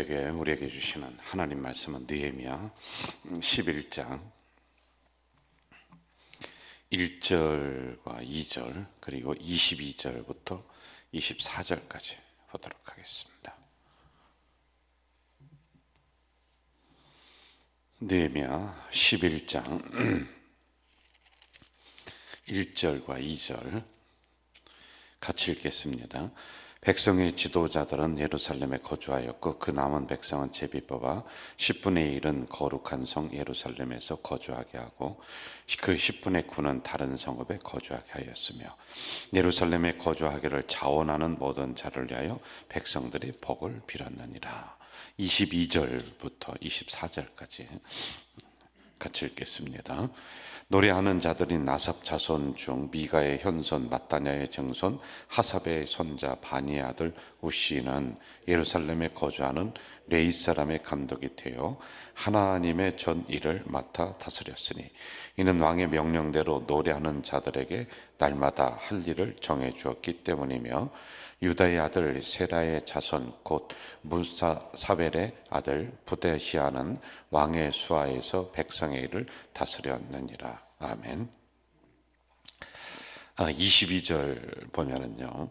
우리에게 주시는 하나님 말씀은 느헤미야 11장 1절과 2절 그리고 22절부터 24절까지 보도록 하겠습니다. 느헤미야 11장 1절과 2절 같이 읽겠습니다. 백성의 지도자들은 예루살렘에 거주하였고 그 남은 백성은 제비 뽑아 10분의 1은 거룩한 성 예루살렘에서 거주하게 하고 그 10분의 9는 다른 성읍에 거주하게 하였으며 예루살렘에 거주하기를 자원하는 모든 자를 위하여 백성들이 복을 빌었느니라. 22절부터 24절까지 같이 읽겠습니다. 노래하는 자들이 나삽 자손 중 미가의 현손 마따냐의 증손 하삽의 손자 바니의 아들 우시는 예루살렘에 거주하는 레이 사람의 감독이 되어 하나님의 전 일을 맡아 다스렸으니 이는 왕의 명령대로 노래하는 자들에게 날마다 할 일을 정해 주었기 때문이며 유다의 아들 세라의 자손 곧 무사사벨의 아들 부데시아는 왕의 수하에서 백성의 일을 다스렸느니라. 아멘. 22절 보면은요,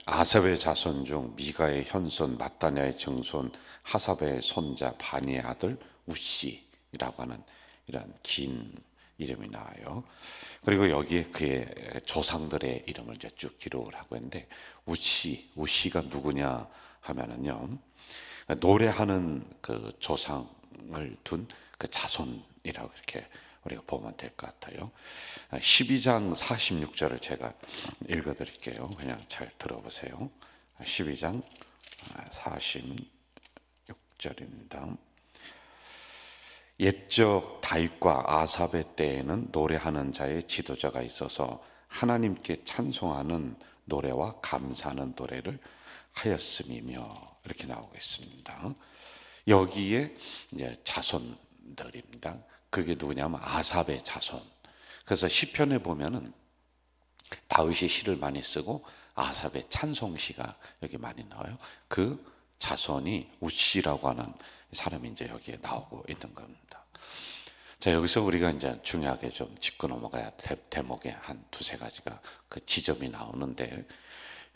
아삽의 자손 중 미가의 현손 마따냐의 증손 하삽의 손자 바니의 아들 우시라고 하는 이런 긴 이름이 나와요. 그리고 여기에 그의 조상들의 이름을 이제 쭉 기록을 하고 있는데 우시가 누구냐 하면은요, 노래하는 그 조상을 둔 그 자손이라고 이렇게 우리가 보면 될 것 같아요. 12장 46절을 제가 읽어드릴게요. 그냥 잘 들어보세요. 12장 46절입니다. 옛적 다윗과 아삽의 때에는 노래하는 자의 지도자가 있어서 하나님께 찬송하는 노래와 감사하는 노래를 하였음이며 이렇게 나오고 있습니다. 여기에 이제 자손들입니다. 그게 누구냐면 아삽의 자손. 그래서 시편에 보면은 다윗이 시를 많이 쓰고 아삽의 찬송시가 여기 많이 나와요. 그 자손이 우시라고 하는 사람이 이제 여기에 나오고 있는 겁니다. 자, 여기서 우리가 이제 중요하게 좀 짚고 넘어가야 대목에 한 두세 가지가 그 지점이 나오는데,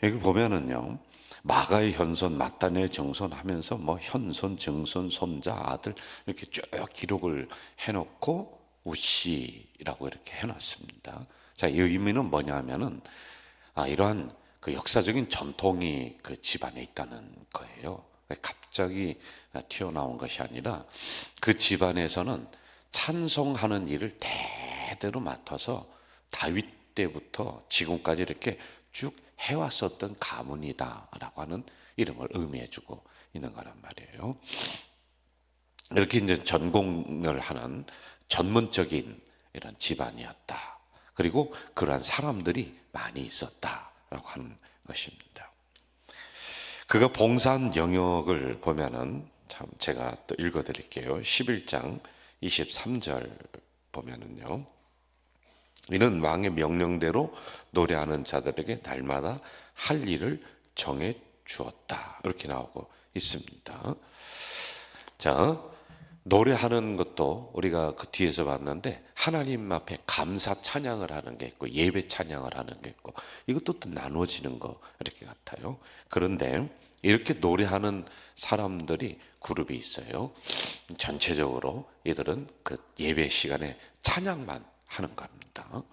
여기 보면은요, 마가의 현손, 마따냐의 증손 하면서 뭐 현손, 증손, 손자, 아들 이렇게 쭉 기록을 해놓고 우시라고 이렇게 해놨습니다. 자, 이 의미는 뭐냐 하면은 이러한 그 역사적인 전통이 그 집안에 있다는 거예요. 갑자기 튀어나온 것이 아니라 그 집안에서는 찬송하는 일을 대대로 맡아서 다윗 때부터 지금까지 이렇게 쭉 해왔었던 가문이다라고 하는 이름을 의미해주고 있는 거란 말이에요. 이렇게 이제 전공을 하는 전문적인 이런 집안이었다. 그리고 그러한 사람들이 많이 있었다라고 하는 것입니다. 그가 봉사한 영역을 보면은 참 제가 또 읽어드릴게요. 11장 23절 보면은요, 이는 왕의 명령대로 노래하는 자들에게 날마다 할 일을 정해 주었다 이렇게 나오고 있습니다. 자, 노래하는 것도 우리가 그 뒤에서 봤는데 하나님 앞에 감사 찬양을 하는 게 있고 예배 찬양을 하는 게 있고 이것도 또 나눠지는 거 이렇게 같아요. 그런데 이렇게 노래하는 사람들이 그룹이 있어요. 전체적으로 이들은 그 예배 시간에 찬양만 하는 겁니다.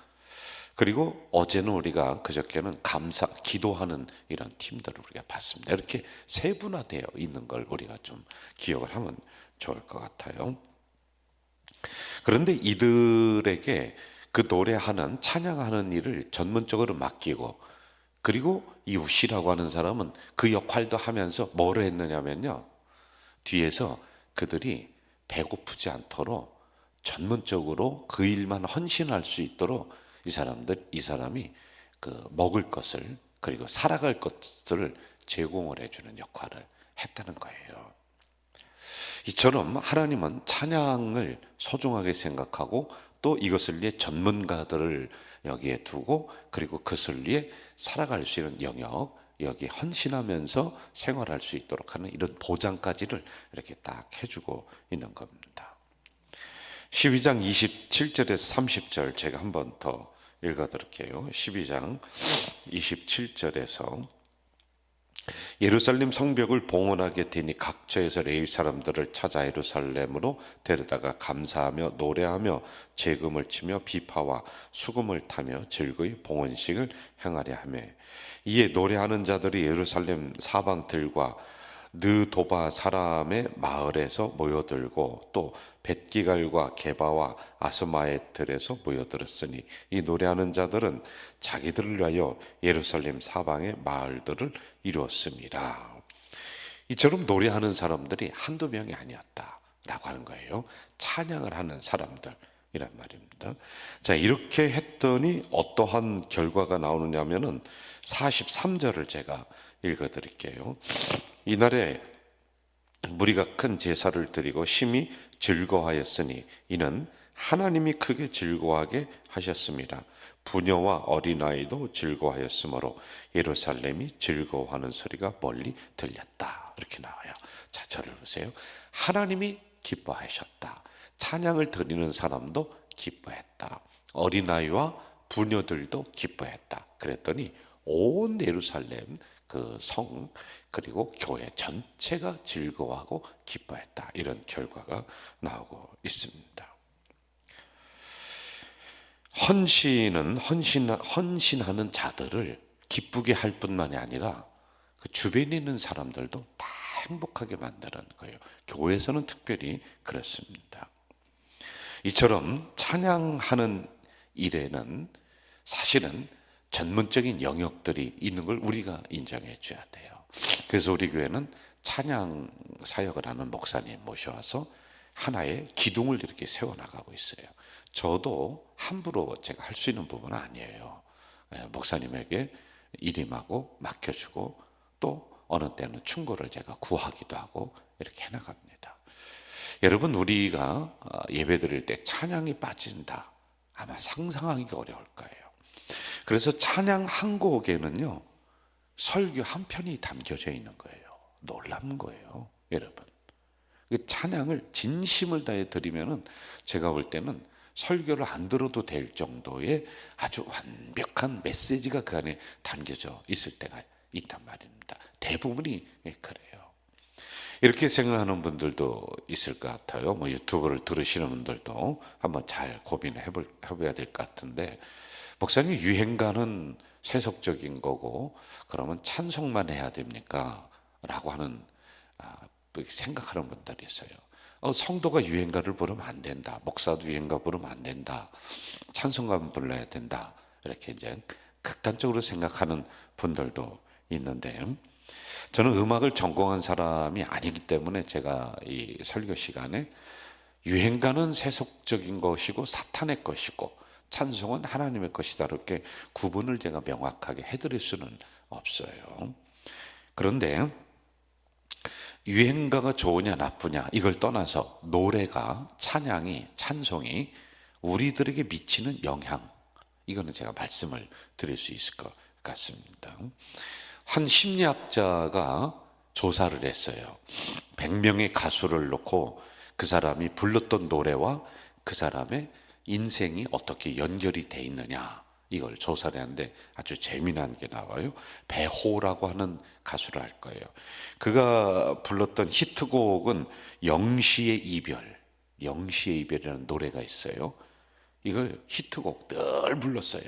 그리고 어제는 우리가 그저께는 감사 기도하는 이런 팀들을 우리가 봤습니다. 이렇게 세분화되어 있는 걸 우리가 좀 기억을 하면 좋을 것 같아요. 그런데 이들에게 그 노래하는 찬양하는 일을 전문적으로 맡기고, 그리고 이 우시라고 하는 사람은 그 역할도 하면서 뭐를 했느냐면요, 뒤에서 그들이 배고프지 않도록 전문적으로 그 일만 헌신할 수 있도록 이 사람이 그 먹을 것을 그리고 살아갈 것들을 제공을 해주는 역할을 했다는 거예요. 이처럼 하나님은 찬양을 소중하게 생각하고 또 이것을 위해 전문가들을 여기에 두고 그리고 그것을 위해 살아갈 수 있는 영역, 여기 헌신하면서 생활할 수 있도록 하는 이런 보장까지를 이렇게 딱 해주고 있는 겁니다. 12장 27절에서 30절 제가 한 번 더 읽어드릴게요. 12장 27절에서 예루살렘 성벽을 봉헌하게 되니 각처에서 레위 사람들을 찾아 예루살렘으로 데려다가 감사하며 노래하며 재금을 치며 비파와 수금을 타며 즐거이 봉헌식을 행하려 하며, 이에 노래하는 자들이 예루살렘 사방들과 느도바 사람의 마을에서 모여들고 또 벳기갈과 게바와 아스마의 들에서 모여들었으니 이 노래하는 자들은 자기들을 위하여 예루살렘 사방의 마을들을 이루었습니다. 이처럼 노래하는 사람들이 한두 명이 아니었다라고 하는 거예요. 찬양을 하는 사람들 이란 말입니다. 자, 이렇게 했더니 어떠한 결과가 나오느냐면은 43절을 제가 읽어드릴게요. 이날에 무리가 큰 제사를 드리고 심히 즐거워하였으니 이는 하나님이 크게 즐거워하게 하셨습니다. 부녀와 어린아이도 즐거워하였으므로 예루살렘이 즐거워하는 소리가 멀리 들렸다. 이렇게 나와요. 자, 저를 보세요. 하나님이 기뻐하셨다. 찬양을 드리는 사람도 기뻐했다. 어린아이와 부녀들도 기뻐했다. 그랬더니 온 예루살렘 그 성 그리고 교회 전체가 즐거워하고 기뻐했다. 이런 결과가 나오고 있습니다. 헌신하는 자들을 기쁘게 할 뿐만이 아니라 그 주변에 있는 사람들도 다 행복하게 만드는 거예요. 교회에서는 특별히 그렇습니다. 이처럼 찬양하는 일에는 사실은 전문적인 영역들이 있는 걸 우리가 인정해 줘야 돼요. 그래서 우리 교회는 찬양 사역을 하는 목사님 모셔와서 하나의 기둥을 이렇게 세워나가고 있어요. 저도 함부로 제가 할 수 있는 부분은 아니에요. 목사님에게 일임하고 맡겨주고 또 어느 때는 충고를 제가 구하기도 하고 이렇게 해나갑니다. 여러분, 우리가 예배 드릴 때 찬양이 빠진다, 아마 상상하기가 어려울 거예요. 그래서 찬양 한 곡에는요 설교 한 편이 담겨져 있는 거예요. 놀라운 거예요, 여러분. 찬양을 진심을 다해 드리면은 제가 볼 때는 설교를 안 들어도 될 정도의 아주 완벽한 메시지가 그 안에 담겨져 있을 때가 있단 말입니다. 대부분이 그래요. 이렇게 생각하는 분들도 있을 것 같아요. 뭐 유튜브를 들으시는 분들도 한번 잘 고민을 해봐야 될 것 같은데, 목사님 유행가는 세속적인 거고 그러면 찬송만 해야 됩니까? 라고 하는 생각하는 분들이 있어요. 성도가 유행가를 부르면 안 된다. 목사도 유행가 부르면 안 된다. 찬송가만 불러야 된다. 이렇게 이제 극단적으로 생각하는 분들도 있는데, 저는 음악을 전공한 사람이 아니기 때문에 제가 이 설교 시간에 유행가는 세속적인 것이고 사탄의 것이고 찬송은 하나님의 것이다 이렇게 구분을 제가 명확하게 해드릴 수는 없어요. 그런데 유행가가 좋으냐 나쁘냐 이걸 떠나서 노래가, 찬양이, 찬송이 우리들에게 미치는 영향, 이거는 제가 말씀을 드릴 수 있을 것 같습니다. 한 심리학자가 조사를 했어요. 100명의 가수를 놓고 그 사람이 불렀던 노래와 그 사람의 인생이 어떻게 연결이 돼 있느냐, 이걸 조사를 하는데 아주 재미난 게 나와요. 배호라고 하는 가수를 할 거예요. 그가 불렀던 히트곡은 영시의 이별, 영시의 이별이라는 노래가 있어요. 이걸 히트곡 늘 불렀어요.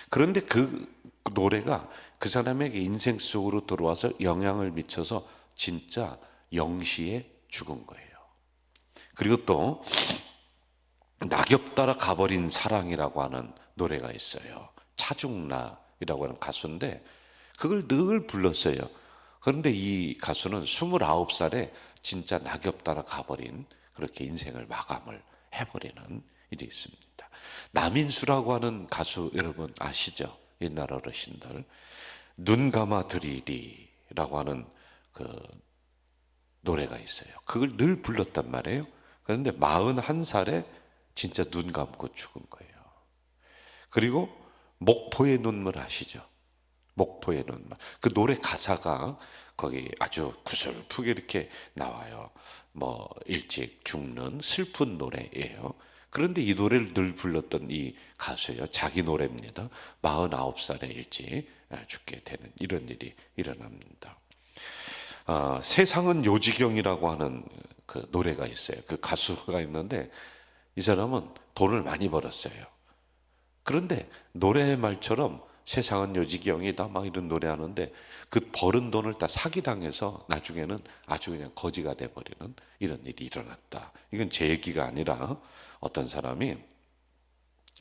그런데 그 노래가 그 사람에게 인생 속으로 들어와서 영향을 미쳐서 진짜 영시에 죽은 거예요. 그리고 또 낙엽 따라 가버린 사랑이라고 하는 노래가 있어요. 차중나이라고 하는 가수인데 그걸 늘 불렀어요. 그런데 이 가수는 29살에 진짜 낙엽 따라 가버린, 그렇게 인생을 마감을 해버리는 일이 있습니다. 남인수라고 하는 가수 여러분 아시죠? 옛날 어르신들. 눈 감아 드리리라고 하는 그 노래가 있어요. 그걸 늘 불렀단 말이에요. 그런데 41살에 진짜 눈 감고 죽은 거예요. 그리고 목포의 눈물 아시죠? 목포에는 그 노래 가사가 거기 아주 구슬프게 이렇게 나와요. 뭐 일찍 죽는 슬픈 노래예요. 그런데 이 노래를 늘 불렀던 이 가수예요. 자기 노래입니다. 49살에 일찍 죽게 되는 이런 일이 일어납니다. 세상은 요지경이라고 하는 그 노래가 있어요. 그 가수가 있는데 이 사람은 돈을 많이 벌었어요. 그런데 노래 말처럼 세상은 요지경이다 막 이런 노래하는데 그 벌은 돈을 다 사기당해서 나중에는 아주 그냥 거지가 돼버리는 이런 일이 일어났다. 이건 제 얘기가 아니라 어떤 사람이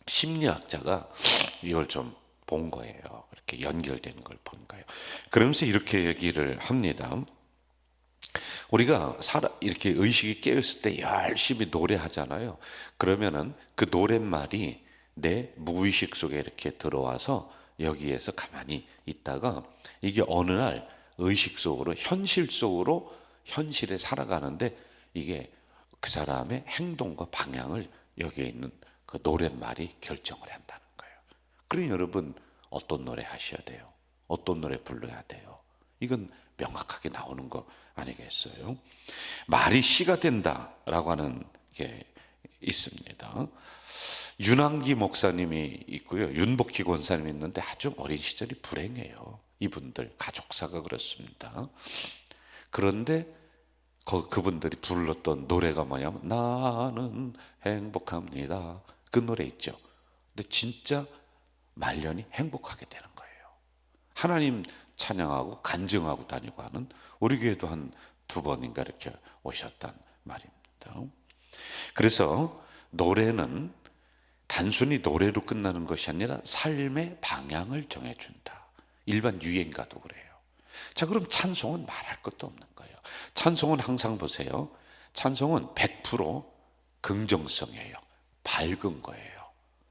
심리학자가 이걸 좀 본 거예요. 이렇게 연결되는 걸 본 거예요. 그러면서 이렇게 얘기를 합니다. 우리가 이렇게 의식이 깨었을 때 열심히 노래하잖아요. 그러면은 그 노랫말이 내 무의식 속에 이렇게 들어와서 여기에서 가만히 있다가 이게 어느 날 의식 속으로 현실 속으로 현실에 살아가는데 이게 그 사람의 행동과 방향을 여기에 있는 그 노랫말이 결정을 한다는 거예요. 그러니 여러분 어떤 노래 하셔야 돼요? 어떤 노래 불러야 돼요? 이건 명확하게 나오는 거 아니겠어요? 말이 시가 된다라고 하는 게 있습니다. 윤항기 목사님이 있고요. 윤복희 권사님이 있는데 아주 어린 시절이 불행해요. 이분들 가족사가 그렇습니다. 그런데 그분들이 불렀던 노래가 뭐냐면 나는 행복합니다. 그 노래 있죠. 근데 진짜 말년이 행복하게 되는 거예요. 하나님 찬양하고 간증하고 다니고 하는 우리 교회도 한 2번인가 이렇게 오셨단 말입니다. 그래서 노래는 단순히 노래로 끝나는 것이 아니라 삶의 방향을 정해준다. 일반 유행가도 그래요. 자, 그럼 찬송은 말할 것도 없는 거예요. 찬송은 항상 보세요. 찬송은 100% 긍정성이에요. 밝은 거예요.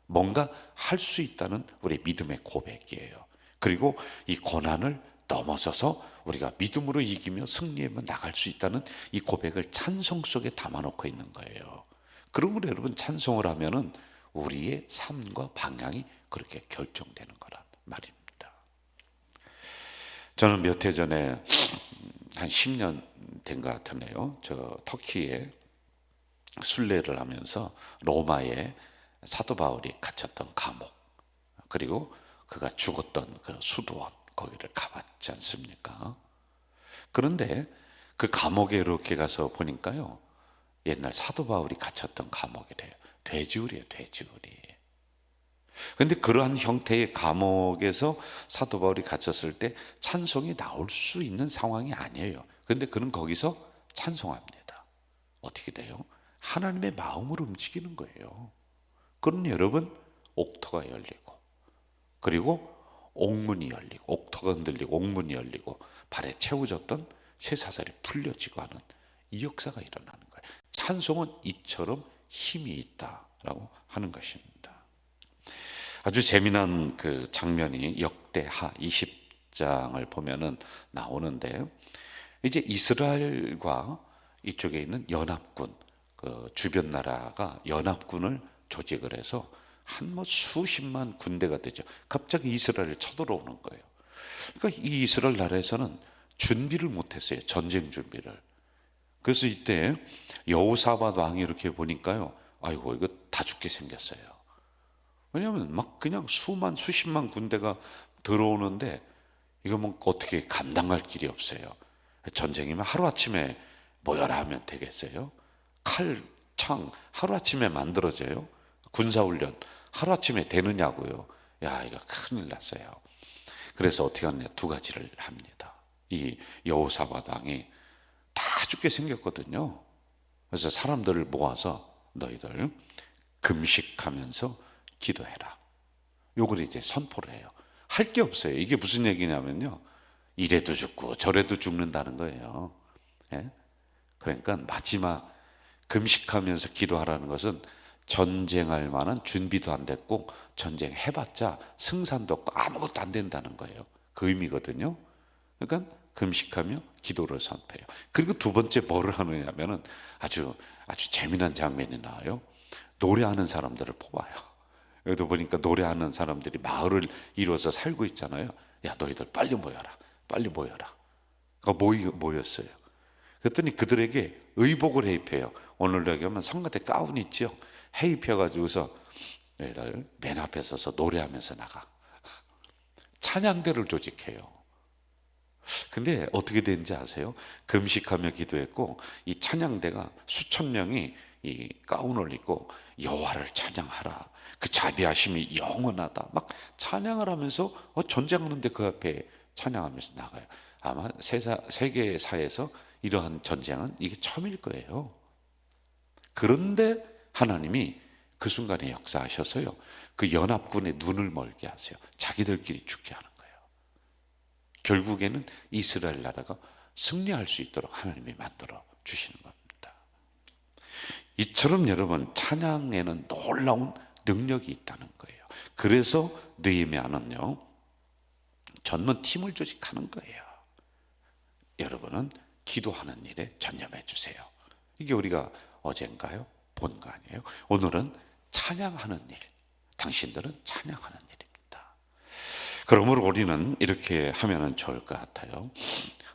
뭔가 할 수 있다는 우리 믿음의 고백이에요. 그리고 이 고난을 넘어서서 우리가 믿음으로 이기며 승리하며 나갈 수 있다는 이 고백을 찬송 속에 담아놓고 있는 거예요. 그러므로 여러분 찬송을 하면은 우리의 삶과 방향이 그렇게 결정되는 거란 말입니다. 저는 몇 해 전에 한 10년 된 것 같으네요. 저 터키에 순례를 하면서 로마에 사도 바울이 갇혔던 감옥 그리고 그가 죽었던 그 수도원 거기를 가봤지 않습니까? 그런데 그 감옥에 이렇게 가서 보니까요 옛날 사도 바울이 갇혔던 감옥이래요. 돼지우리예요, 돼지우리. 그런데 그러한 형태의 감옥에서 사도 바울이 갇혔을 때 찬송이 나올 수 있는 상황이 아니에요. 그런데 그는 거기서 찬송합니다. 어떻게 돼요? 하나님의 마음으로 움직이는 거예요. 그럼 여러분 옥토가 열리고 그리고 옥문이 열리고 옥토가 흔들리고 옥문이 열리고 발에 채워졌던 쇠사슬이 풀려지고 하는 이 역사가 일어나는 거예요. 찬송은 이처럼 힘이 있다라고 하는 것입니다. 아주 재미난 그 장면이 역대하 20장을 보면은 나오는데 이제 이스라엘과 이쪽에 있는 연합군 그 주변 나라가 연합군을 조직을 해서 한 뭐 수십만 군대가 되죠. 갑자기 이스라엘을 쳐들어오는 거예요. 그러니까 이 이스라엘 나라에서는 준비를 못했어요. 전쟁 준비를. 그래서 이때 여호사밧 왕이 이렇게 보니까요, 아이고 이거 다 죽게 생겼어요. 왜냐하면 막 그냥 수십만 군대가 들어오는데 이거 뭐 어떻게 감당할 길이 없어요. 전쟁이면 하루아침에 모여라 하면 되겠어요? 칼, 창 하루아침에 만들어져요? 군사훈련 하루아침에 되느냐고요. 야, 이거 큰일 났어요. 그래서 어떻게 하느냐, 2가지를 합니다. 이 여호사밧 왕이 다 죽게 생겼거든요. 그래서 사람들을 모아서 너희들 금식하면서 기도해라. 요걸 이제 선포를 해요. 할 게 없어요. 이게 무슨 얘기냐면요, 이래도 죽고 저래도 죽는다는 거예요. 예? 그러니까 마지막 금식하면서 기도하라는 것은 전쟁할 만한 준비도 안 됐고 전쟁 해봤자 승산도 없고 아무것도 안 된다는 거예요. 그 의미거든요. 그러니까 금식하며 기도를 선포해요. 그리고 2번째 뭐를 하느냐면은 아주 재미난 장면이 나와요. 노래하는 사람들을 뽑아요. 여기도 보니까 노래하는 사람들이 마을을 이루어서 살고 있잖아요. 야, 너희들 빨리 모여라. 빨리 모여라. 그러니까 모였어요. 그랬더니 그들에게 의복을 해입혀요. 오늘로 얘기하면 성가대 가운 있죠. 해입혀가지고서 너희들 맨 앞에 서서 노래하면서 나가. 찬양대를 조직해요. 근데 어떻게 되는지 아세요? 금식하며 기도했고 이 찬양대가 수천 명이 이 가운을 입고 여호와를 찬양하라, 그 자비하심이 영원하다, 막 찬양을 하면서 전쟁하는데 그 앞에 찬양하면서 나가요. 아마 세계사에서 이러한 전쟁은 이게 처음일 거예요. 그런데 하나님이 그 순간에 역사하셔서요, 그 연합군의 눈을 멀게 하세요. 자기들끼리 죽게 하는 거예요. 결국에는 이스라엘 나라가 승리할 수 있도록 하나님이 만들어 주시는 겁니다. 이처럼 여러분, 찬양에는 놀라운 능력이 있다는 거예요. 그래서 느헤미야는요, 전문 팀을 조직하는 거예요. 여러분은 기도하는 일에 전념해 주세요. 이게 우리가 어젠가요? 본 거 아니에요? 오늘은 찬양하는 일, 당신들은 찬양하는 일입니다. 그러므로 우리는 이렇게 하면 좋을 것 같아요.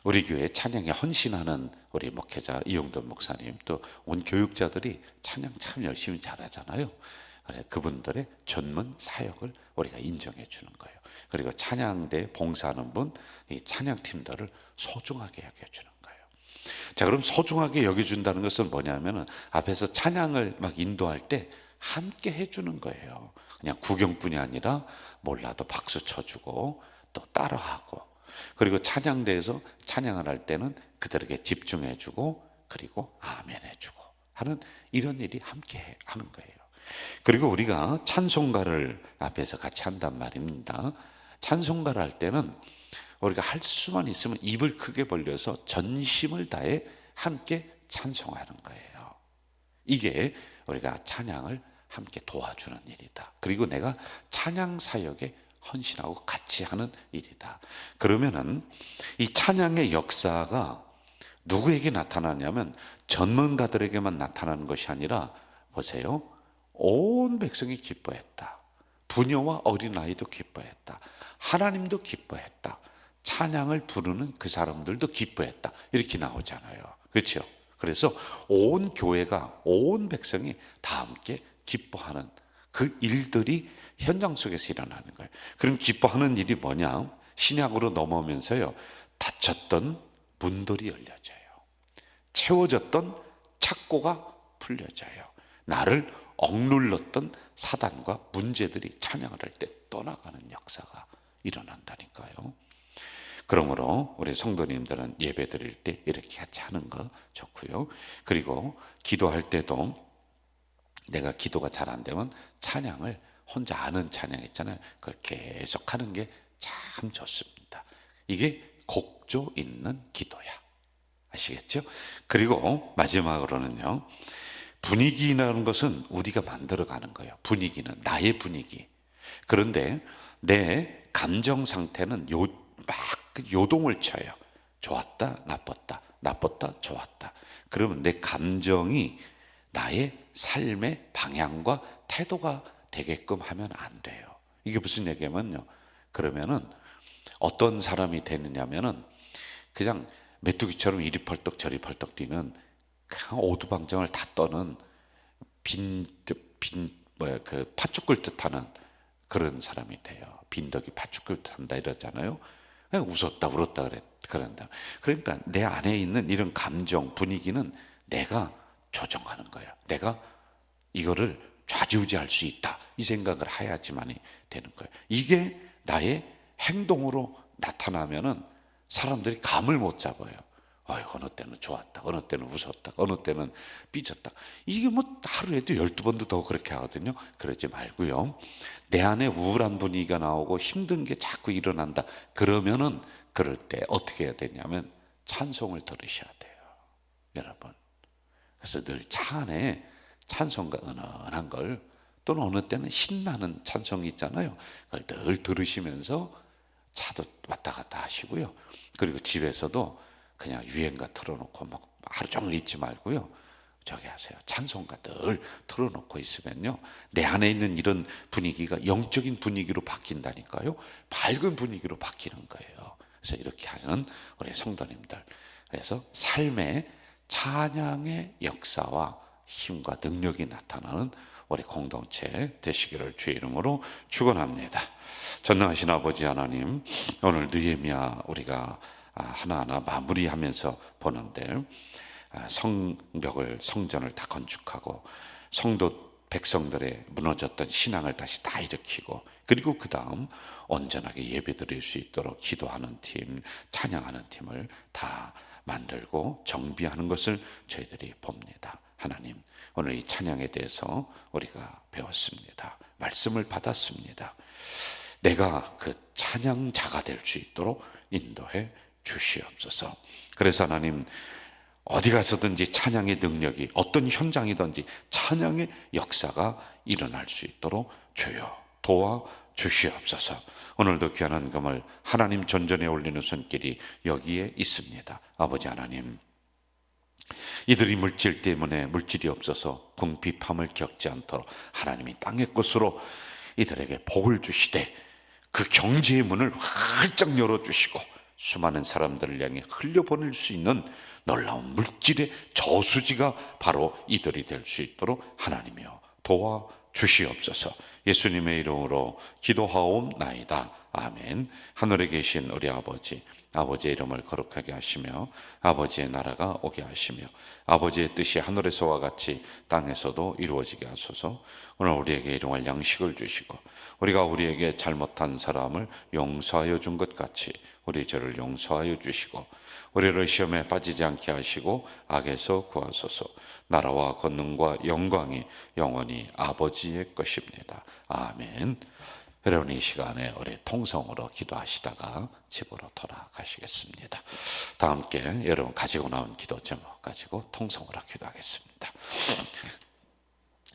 우리 교회 찬양에 헌신하는 우리 목회자 이용돈 목사님, 또 온 교육자들이 찬양 참 열심히 잘하잖아요. 그분들의 전문 사역을 우리가 인정해 주는 거예요. 그리고 찬양대 봉사하는 분, 이 찬양팀들을 소중하게 여겨주는 거예요. 자, 그럼 소중하게 여겨준다는 것은 뭐냐면 앞에서 찬양을 막 인도할 때 함께 해주는 거예요. 그냥 구경뿐이 아니라 몰라도 박수 쳐주고 또 따라하고, 그리고 찬양대에서 찬양을 할 때는 그들에게 집중해주고 그리고 아멘 해주고 하는 이런 일이 함께 하는 거예요. 그리고 우리가 찬송가를 앞에서 같이 한단 말입니다. 찬송가를 할 때는 우리가 할 수만 있으면 입을 크게 벌려서 전심을 다해 함께 찬송하는 거예요. 이게 우리가 찬양을 함께 도와주는 일이다. 그리고 내가 찬양 사역에 헌신하고 같이 하는 일이다. 그러면은 이 찬양의 역사가 누구에게 나타나냐면 전문가들에게만 나타나는 것이 아니라, 보세요, 온 백성이 기뻐했다. 부녀와 어린아이도 기뻐했다. 하나님도 기뻐했다. 찬양을 부르는 그 사람들도 기뻐했다. 이렇게 나오잖아요. 그렇죠? 그래서 온 교회가, 온 백성이 다 함께 기뻐하는 그 일들이 현장 속에서 일어나는 거예요. 그럼 기뻐하는 일이 뭐냐? 신약으로 넘어오면서요, 닫혔던 문들이 열려져요. 채워졌던 착고가 풀려져요. 나를 억눌렀던 사단과 문제들이 찬양을 할 때 떠나가는 역사가 일어난다니까요. 그러므로 우리 성도님들은 예배 드릴 때 이렇게 같이 하는 거 좋고요. 그리고 기도할 때도 내가 기도가 잘 안 되면 찬양을, 혼자 아는 찬양 있잖아요, 그걸 계속 하는 게 참 좋습니다. 이게 곡조 있는 기도야. 아시겠죠? 그리고 마지막으로는요, 분위기라는 것은 우리가 만들어가는 거예요. 분위기는 나의 분위기. 그런데 내 감정 상태는 막 요동을 쳐요. 좋았다, 나빴다, 나빴다, 좋았다. 그러면 내 감정이 나의 삶의 방향과 태도가 되게끔 하면 안 돼요. 이게 무슨 얘기냐면요, 그러면은 어떤 사람이 되느냐면은 그냥 메뚜기처럼 이리 펄떡 저리 펄떡 뛰는, 그냥 오두방정을 다 떠는 그 팥죽 끓듯 하는 그런 사람이 돼요. 빈덕이 팥죽 끓듯 한다 이러잖아요. 그냥 웃었다 울었다 그런다. 그러니까 내 안에 있는 이런 감정 분위기는 내가 조정하는 거예요. 내가 이거를 좌지우지할 수 있다, 이 생각을 해야지만이 되는 거예요. 이게 나의 행동으로 나타나면은 사람들이 감을 못 잡아요. 어느 때는 좋았다, 어느 때는 웃었다, 어느 때는 삐졌다. 이게 뭐 하루에도 12번도 더 그렇게 하거든요. 그러지 말고요, 내 안에 우울한 분위기가 나오고 힘든 게 자꾸 일어난다, 그러면은 그럴 때 어떻게 해야 되냐면 찬송을 들으셔야 돼요, 여러분. 그래서 늘 차 안에 찬송가 은은한 걸, 또는 어느 때는 신나는 찬송이 있잖아요, 그걸 늘 들으시면서 차도 왔다 갔다 하시고요. 그리고 집에서도 그냥 유행가 틀어놓고 막 하루 종일 있지 말고요, 저기 하세요. 찬송가 늘 틀어놓고 있으면요, 내 안에 있는 이런 분위기가 영적인 분위기로 바뀐다니까요. 밝은 분위기로 바뀌는 거예요. 그래서 이렇게 하는 우리 성도님들, 그래서 삶의 찬양의 역사와 힘과 능력이 나타나는 우리 공동체 되시기를 주의 이름으로 축원합니다. 전능하신 아버지 하나님, 오늘 느헤미야 우리가 하나하나 마무리하면서 보는데, 성벽을, 성전을 다 건축하고 성도 백성들의 무너졌던 신앙을 다시 다 일으키고, 그리고 그 다음 온전하게 예배드릴 수 있도록 기도하는 팀, 찬양하는 팀을 다 만들고 정비하는 것을 저희들이 봅니다. 하나님, 오늘 이 찬양에 대해서 우리가 배웠습니다. 말씀을 받았습니다. 내가 그 찬양자가 될 수 있도록 인도해 주시옵소서. 그래서 하나님, 어디 가서든지 찬양의 능력이, 어떤 현장이든지 찬양의 역사가 일어날 수 있도록 주여 도와 주시옵소서. 오늘도 귀한 헌금을 하나님 전전에 올리는 손길이 여기에 있습니다. 아버지 하나님, 이들이 물질 때문에 물질이 없어서 궁핍함을 겪지 않도록 하나님이 땅의 것으로 이들에게 복을 주시되, 그 경제의 문을 활짝 열어주시고 수많은 사람들을 향해 흘려보낼 수 있는 놀라운 물질의 저수지가 바로 이들이 될 수 있도록 하나님이여 도와 주시옵소서. 예수님의 이름으로 기도하옵나이다. 아멘. 하늘에 계신 우리 아버지, 아버지의 이름을 거룩하게 하시며 아버지의 나라가 오게 하시며 아버지의 뜻이 하늘에서와 같이 땅에서도 이루어지게 하소서. 오늘 우리에게 일용할 양식을 주시고, 우리가 우리에게 잘못한 사람을 용서하여 준 것 같이 우리 죄를 용서하여 주시고, 우리를 시험에 빠지지 않게 하시고 악에서 구하소서. 나라와 권능과 영광이 영원히 아버지의 것입니다. 아멘. 여러분, 이 시간에 우리 통성으로 기도하시다가 집으로 돌아가시겠습니다. 다 함께 여러분 가지고 나온 기도 제목 가지고 통성으로 기도하겠습니다.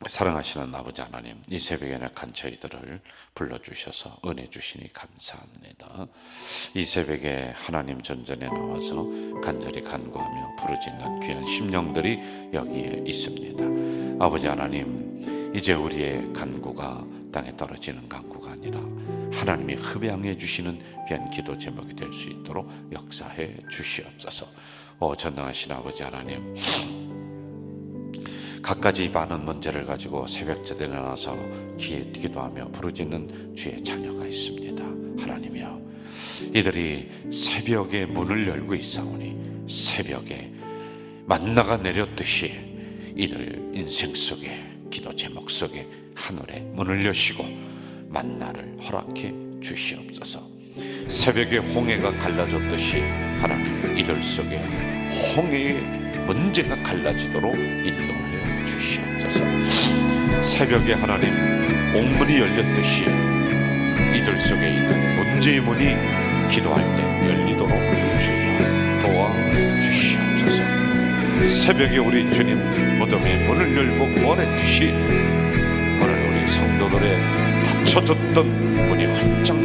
사랑하시는 아버지 하나님, 이 새벽에 약한 저희들을 불러주셔서 은혜 주시니 감사합니다. 이 새벽에 하나님 전전에 나와서 간절히 간구하며 부르짖는 귀한 심령들이 여기에 있습니다. 아버지 하나님, 이제 우리의 간구가 땅에 떨어지는 간구가 아니라 하나님이 흡양해 주시는 귀한 기도 제목이 될 수 있도록 역사해 주시옵소서. 전능하신 아버지 하나님, 갖가지 많은 문제를 가지고 새벽제대에 나와서 기도하며 부르짖는 주의 자녀가 있습니다. 하나님이여, 이들이 새벽에 문을 열고 있사오니 새벽에 만나가 내렸듯이 이들 인생 속에, 기도 제목 속에 하늘에 문을 여시고 만나를 허락해 주시옵소서. 새벽에 홍해가 갈라졌듯이 하나님, 이들 속에 홍해의 문제가 갈라지도록 인도해 주시옵소서. 새벽에 하나님 옥문이 열렸듯이 이들 속에 있는 문제의 문이 기도할 때 열리도록 주여 도와 주시옵소서. 새벽에 우리 주님 무덤의 문을 열고 구원했듯이 오늘 우리 성도들의 닫혀졌던 문이 활짝